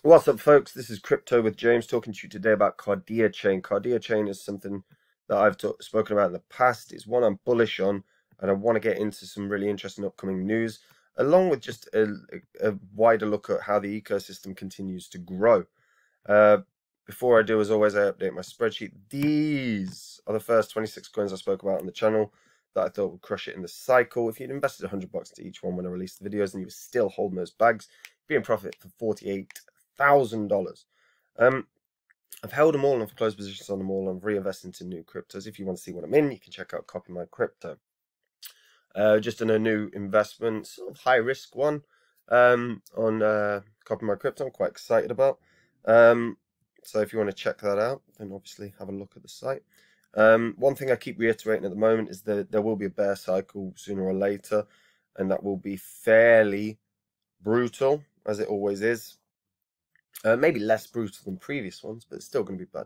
What's up, folks? This is Crypto with James talking to you today about Kardiachain. Kardiachain is something that I've spoken about in the past. It's one I'm bullish on, and I want to get into some really interesting upcoming news, along with just a wider look at how the ecosystem continues to grow. Uh, Before I do, as always, I update my spreadsheet. These are the first 26 coins I spoke about on the channel that I thought would crush it in the cycle. If you'd invested $100 into each one when I released the videos and you were still holding those bags, be in profit for $48,000. I've held them all and I've closed positions on them all and I've reinvested into new cryptos. If you want to see what I'm in, you can check out Copy My Crypto. Just in a new investment, sort of high risk one on Copy My Crypto. I'm quite excited about. So if you want to check that out, then obviously have a look at the site. One thing I keep reiterating at the moment is that there will be a bear cycle sooner or later, and that will be fairly brutal, as it always is. Maybe less brutal than previous ones, but it's still going to be bad.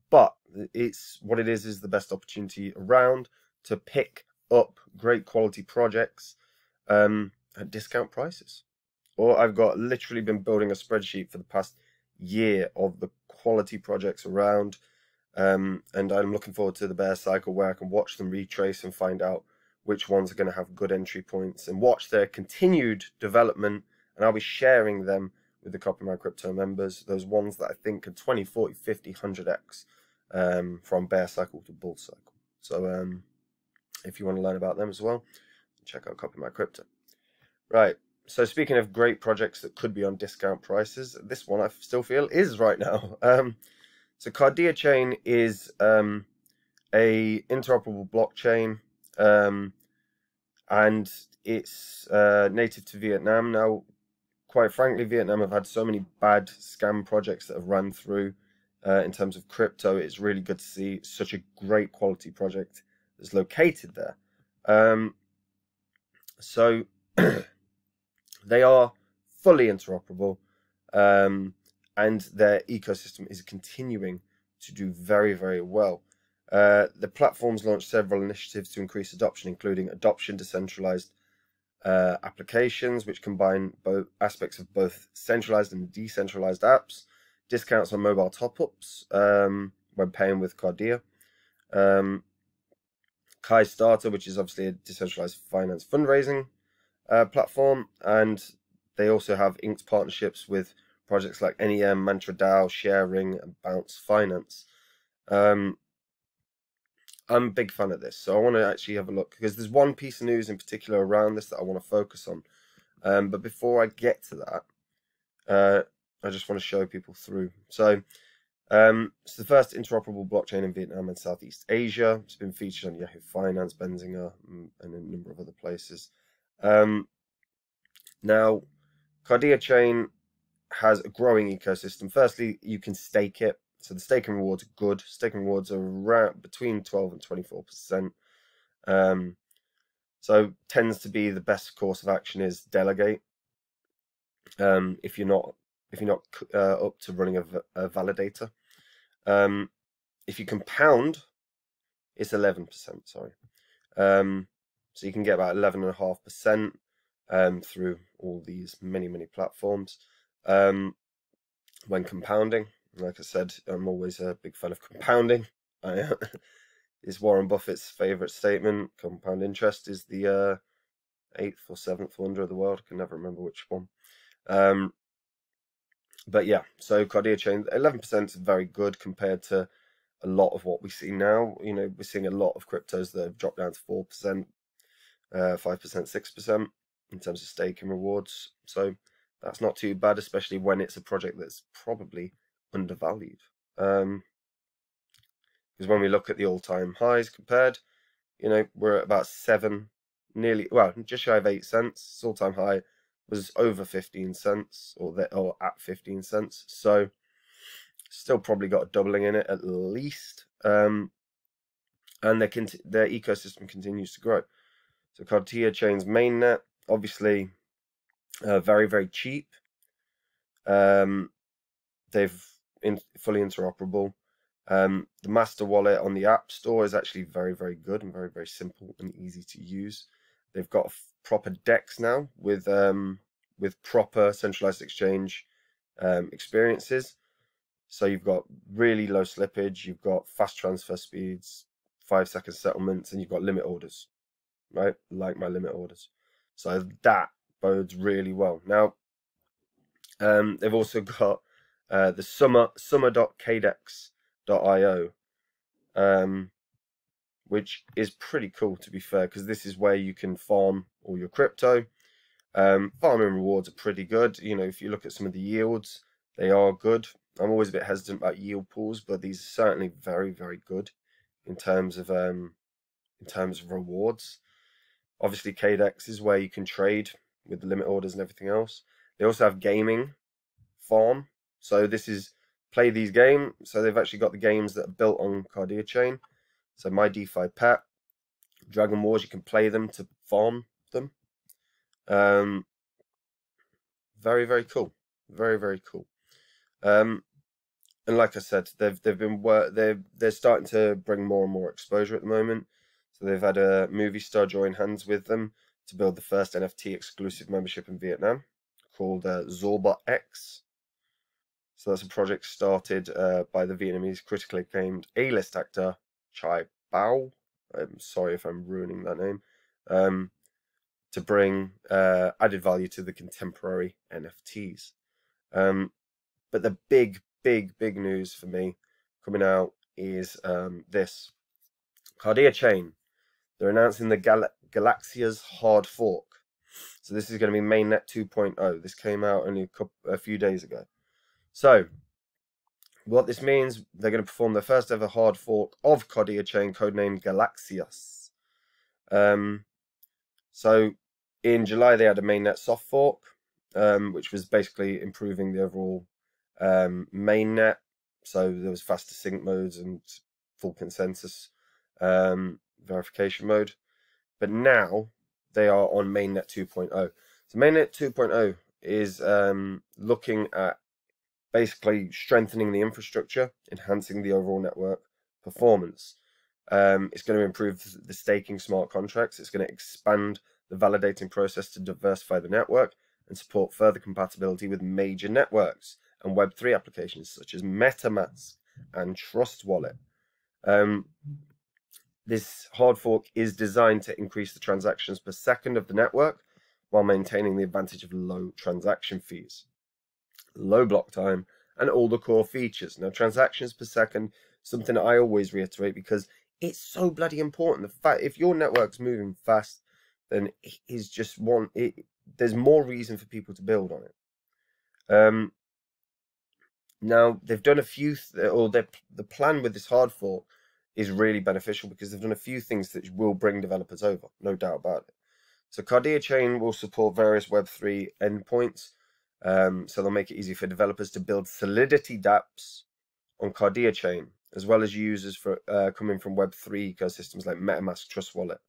But it's what it is the best opportunity around to pick up great quality projects at discount prices. Or I've got literally been building a spreadsheet for the past year of the quality projects around, and I'm looking forward to the bear cycle where I can watch them retrace and find out which ones are going to have good entry points and watch their continued development, and I'll be sharing them with the Copy My Crypto members, those ones that I think can 20, 40, 50, 100x from bear cycle to bull cycle. So if you want to learn about them as well, check out Copy My Crypto. Right, so speaking of great projects that could be on discount prices, this one I still feel is right now. So Kardiachain is a interoperable blockchain, and it's native to Vietnam. Now, quite frankly, Vietnam have had so many bad scam projects that have run through in terms of crypto. It's really good to see such a great quality project that's located there. So they are fully interoperable, and their ecosystem is continuing to do very, very well. The platform's launched several initiatives to increase adoption, including adoption decentralized applications, which combine both aspects of both centralized and decentralized apps, discounts on mobile top-ups when paying with Kardia, KAI Starter, which is obviously a decentralized finance fundraising platform, and they also have inked partnerships with projects like NEM, Mantra DAO, Sharing, and Bounce Finance. I'm a big fan of this, so I want to actually have a look because there's one piece of news in particular around this that I want to focus on. But before I get to that, I just want to show people through. So it's the first interoperable blockchain in Vietnam and Southeast Asia. It's been featured on Yahoo Finance, Benzinger, and a number of other places. Now, Kardiachain has a growing ecosystem. Firstly, you can stake it. So the staking rewards are good. Staking rewards are around between 12 and 24%. So tends to be the best course of action is delegate. If you're not up to running a validator. If you compound, it's 11%. Sorry. So you can get about 11.5% through all these many platforms when compounding. Like I said, I'm always a big fan of compounding. It's Warren Buffett's favorite statement. Compound interest is the 8th or 7th wonder of the world. I can never remember which one. But yeah, so Kardiachain, 11% is very good compared to a lot of what we see now. You know, we're seeing a lot of cryptos that have dropped down to 4%, 5%, 6% in terms of staking rewards. So that's not too bad, especially when it's a project that's probably undervalued. Because when we look at the all-time highs compared, you know, we're at about 7, nearly, well, just shy of 8 cents. Its all-time high was over 15 cents, or at 15 cents. So still probably got a doubling in it at least. And their ecosystem continues to grow. So Kardiachain's Mainnet, obviously, very cheap. They've fully interoperable. The master wallet on the App Store is actually very good and very simple and easy to use. They've got proper DEX now with proper centralized exchange experiences. So you've got really low slippage, you've got fast transfer speeds, 5-second settlements, and you've got limit orders, right? Like my limit orders. So that bodes really well. Now, they've also got the summer.kdex.io, which is pretty cool, to be fair, because this is where you can farm all your crypto. Farming rewards are pretty good. You know, if you look at some of the yields, they are good. I'm always a bit hesitant about yield pools, but these are certainly very, very good in terms of rewards. Obviously, KDEX is where you can trade with the limit orders and everything else. They also have gaming farm. So this is play these games. So they've actually got the games that are built on Kardiachain. So My DeFi Pet, Dragon Wars, you can play them to farm them. Very, very cool. Very, very cool. And like I said, they're starting to bring more and more exposure at the moment. So they've had a movie star join hands with them to build the first NFT exclusive membership in Vietnam called Zorba X. So that's a project started by the Vietnamese critically acclaimed A-list actor Chai Bao. I'm sorry if I'm ruining that name. To bring added value to the contemporary NFTs. But the big news for me coming out is this. Kardiachain. They're announcing the Galaxias hard fork. So this is going to be Mainnet 2.0. This came out only a few days ago. So what this means, they're going to perform their first ever hard fork of Kardiachain, codenamed Galaxias. So in July, they had a mainnet soft fork, which was basically improving the overall mainnet. So there was faster sync modes and full consensus verification mode. But now they are on Mainnet 2.0. So Mainnet 2.0 is looking at basically strengthening the infrastructure, enhancing the overall network performance. It's going to improve the staking smart contracts. It's going to expand the validating process to diversify the network and support further compatibility with major networks and Web3 applications such as MetaMask and Trust Wallet. This hard fork is designed to increase the transactions per second of the network while maintaining the advantage of low transaction fees, low block time, and all the core features. Now, transactions per second, something I always reiterate because it's so bloody important. The fact if your network's moving fast, then it is just there's more reason for people to build on it. Now they've done a few, the plan with this hard fork is really beneficial because they've done a few things that will bring developers over, no doubt about it. So Kardiachain will support various Web3 endpoints. So they'll make it easy for developers to build Solidity dApps on Kardiachain, as well as users for coming from Web3 ecosystems like MetaMask, Trust Wallet.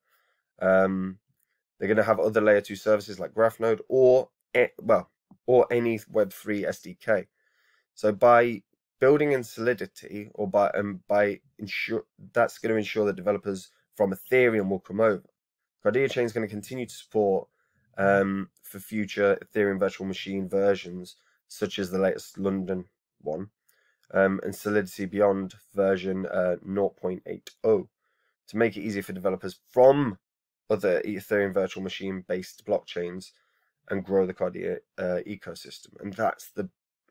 They're going to have other layer 2 services like GraphNode or any Web3 SDK. So by building in Solidity, or that's going to ensure that developers from Ethereum will come over. Kardiachain is going to continue to support for future Ethereum virtual machine versions, such as the latest London one, and Solidity Beyond version 0.80, to make it easier for developers from other Ethereum virtual machine based blockchains and grow the Kardia ecosystem. And that's a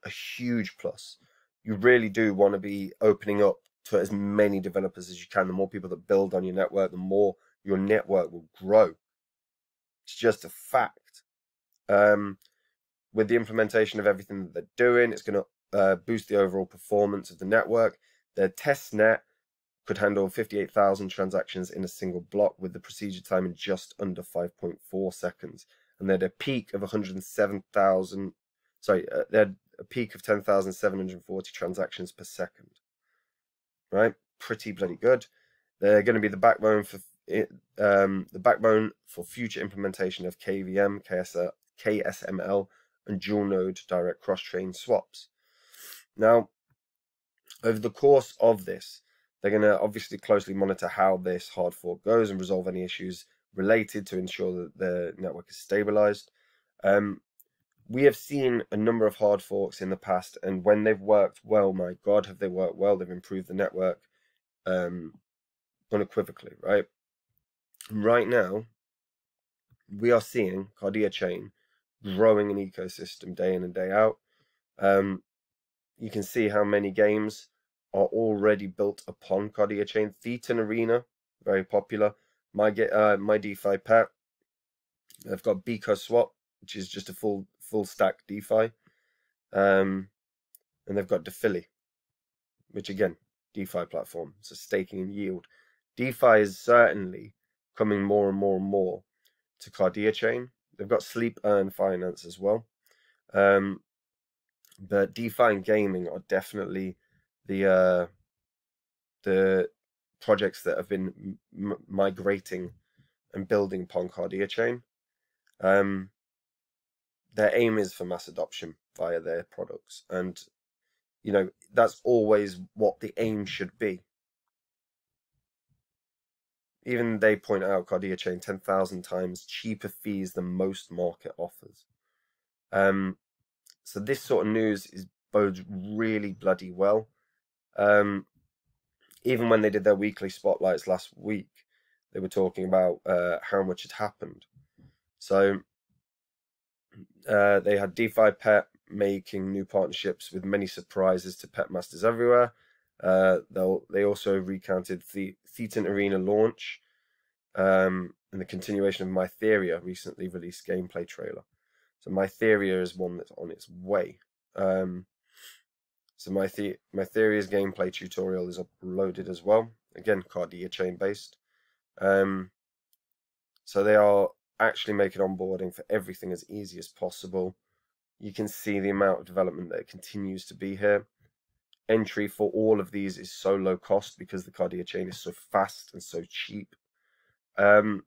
huge plus. You really do want to be opening up to as many developers as you can. The more people that build on your network, the more your network will grow. It's just a fact. With the implementation of everything that they're doing, it's going to boost the overall performance of the network. Their test net could handle 58,000 transactions in a single block with the procedure time in just under 5.4 seconds. And they had a peak of 107,000, they had a peak of 10,740 transactions per second. Right? Pretty bloody good. They're going to be the backbone for future implementation of KVM, KSML, and dual node direct cross-chain swaps. Now, over the course of this, they're going to obviously closely monitor how this hard fork goes and resolve any issues related to ensure that the network is stabilized. we have seen a number of hard forks in the past, and when they've worked well, my God, have they worked well? They've improved the network unequivocally, right? Right now, we are seeing Kardiachain growing an ecosystem day in and day out. You can see how many games are already built upon Kardiachain. Thetan Arena, very popular. My DeFi pet. They've got Biko Swap, which is just a full stack DeFi. And they've got DeFi, which again, DeFi platform. So staking and yield. DeFi is certainly coming more and more and more to Kardiachain. They've got Sleep Earn Finance as well. But DeFi and gaming are definitely the projects that have been migrating and building upon Kardiachain. Their aim is for mass adoption via their products, and you know that's always what the aim should be. Even they point out Kardiachain 10,000 times cheaper fees than most market offers. So this sort of news bodes really bloody well. Even when they did their weekly spotlights last week, they were talking about how much had happened. So they had DeFi Pet making new partnerships with many surprises to pet masters everywhere. They also recounted the Thetan Arena launch and the continuation of Mytheria recently released gameplay trailer. So Mytheria is one that's on its way. So Mytheria's gameplay tutorial is uploaded as well. Again, Kardiachain based. So they are actually making onboarding for everything as easy as possible. You can see the amount of development that continues to be here. Entry for all of these is so low cost because the Kardiachain is so fast and so cheap. I'm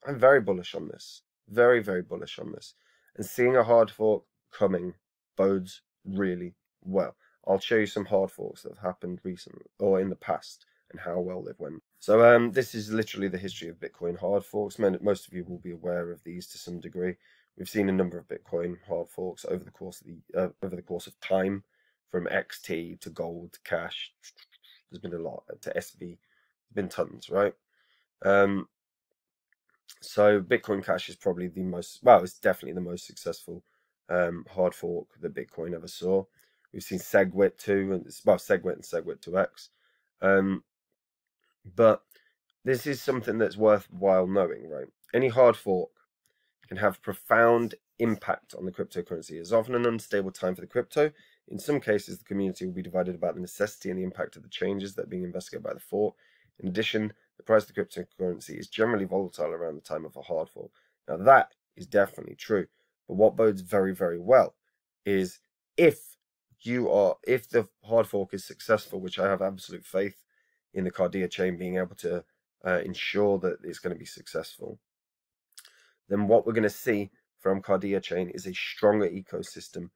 very bullish on this. Very, very bullish on this. And seeing a hard fork coming bodes really well. I'll show you some hard forks that have happened recently or in the past and how well they've went. So this is literally the history of Bitcoin hard forks. Most of you will be aware of these to some degree. We've seen a number of Bitcoin hard forks over the course of time, from XT to Gold to Cash. There's been a lot to SV. There's been tons, right? So Bitcoin Cash is probably the most, well, it's definitely the most successful hard fork that Bitcoin ever saw. We've seen SegWit 2, and SegWit and SegWit 2x. But this is something that's worthwhile knowing, right? Any hard fork can have profound impact on the cryptocurrency. It's often an unstable time for the crypto. In some cases, the community will be divided about the necessity and the impact of the changes that are being investigated by the fork. In addition, the price of the cryptocurrency is generally volatile around the time of a hard fork. Now that is definitely true. But what bodes very, very well is if the hard fork is successful, which I have absolute faith in the Kardiachain being able to ensure that it's going to be successful, then what we're going to see from Kardiachain is a stronger ecosystem.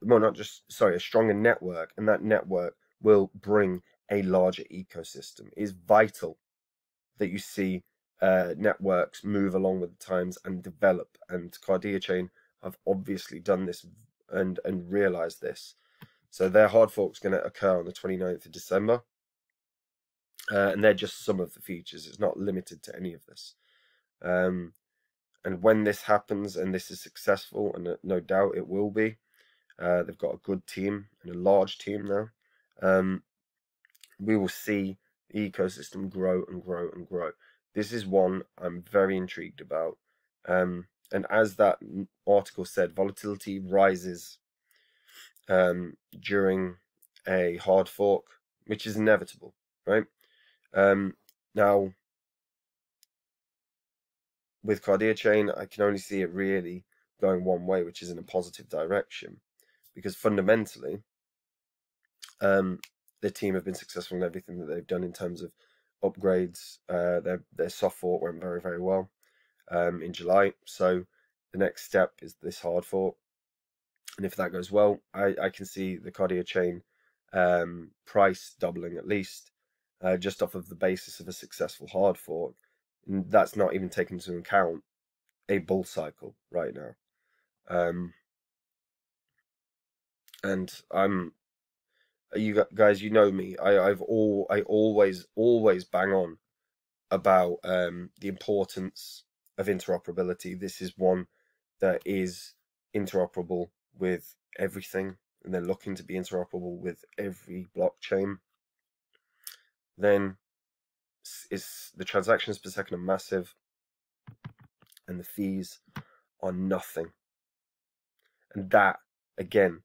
Well, not just, sorry, a stronger network, and that network will bring a larger ecosystem. It is vital that you see networks move along with the times and develop, and Kardiachain have obviously done this and realized this. So their hard fork is going to occur on the 29th of December. And they're just some of the features. It's not limited to any of this. And when this happens and this is successful, and no doubt it will be, they've got a good team and a large team now, we will see the ecosystem grow and grow and grow. This is one I'm very intrigued about. And as that article said, volatility rises during a hard fork, which is inevitable, right? Now, with Kardiachain, I can only see it really going one way, which is in a positive direction, because fundamentally, the team have been successful in everything that they've done in terms of upgrades. Their soft fork went very, very well in July. So the next step is this hard fork, and if that goes well, I can see the Kardiachain price doubling at least, just off of the basis of a successful hard fork. And that's not even taking into account a bull cycle right now. And you guys, you know me. I always bang on about the importance of interoperability. This is one that is interoperable with everything, and they're looking to be interoperable with every blockchain. Then the transactions per second are massive, and the fees are nothing. And that, again,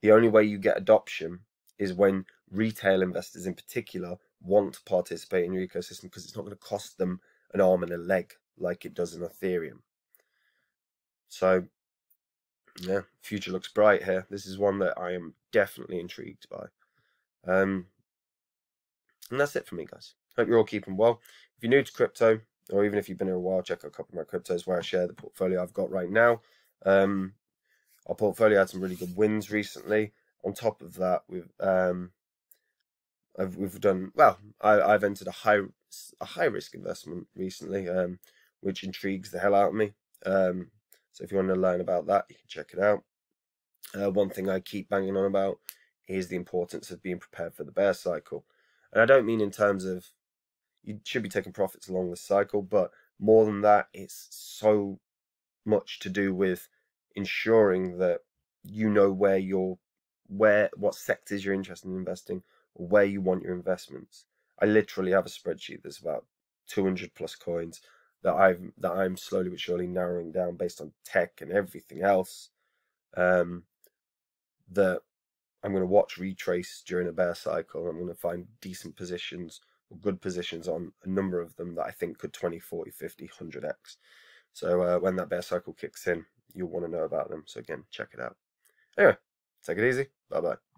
the only way you get adoption is when retail investors in particular want to participate in your ecosystem, because it's not going to cost them an arm and a leg like it does in Ethereum. So yeah, future looks bright here. This is one that I am definitely intrigued by. And that's it for me, guys. Hope you're all keeping well. If you're new to crypto, or even if you've been here a while, check out a couple of my cryptos where I share the portfolio I've got right now. Our portfolio had some really good wins recently. On top of that, we've done well. I've entered a high risk investment recently, which intrigues the hell out of me. So if you want to learn about that, you can check it out. One thing I keep banging on about is the importance of being prepared for the bear cycle. And I don't mean in terms of you should be taking profits along the cycle, but more than that, it's so much to do with ensuring that you know what sectors you're interested in investing, or where you want your investments. I literally have a spreadsheet that's about 200 plus coins that I'm slowly but surely narrowing down based on tech and everything else. That I'm going to watch retrace during a bear cycle. I'm going to find decent positions or good positions on a number of them that I think could 20, 40, 50, 100x. So when that bear cycle kicks in, you'll want to know about them. So again, check it out. Anyway, take it easy. Bye-bye.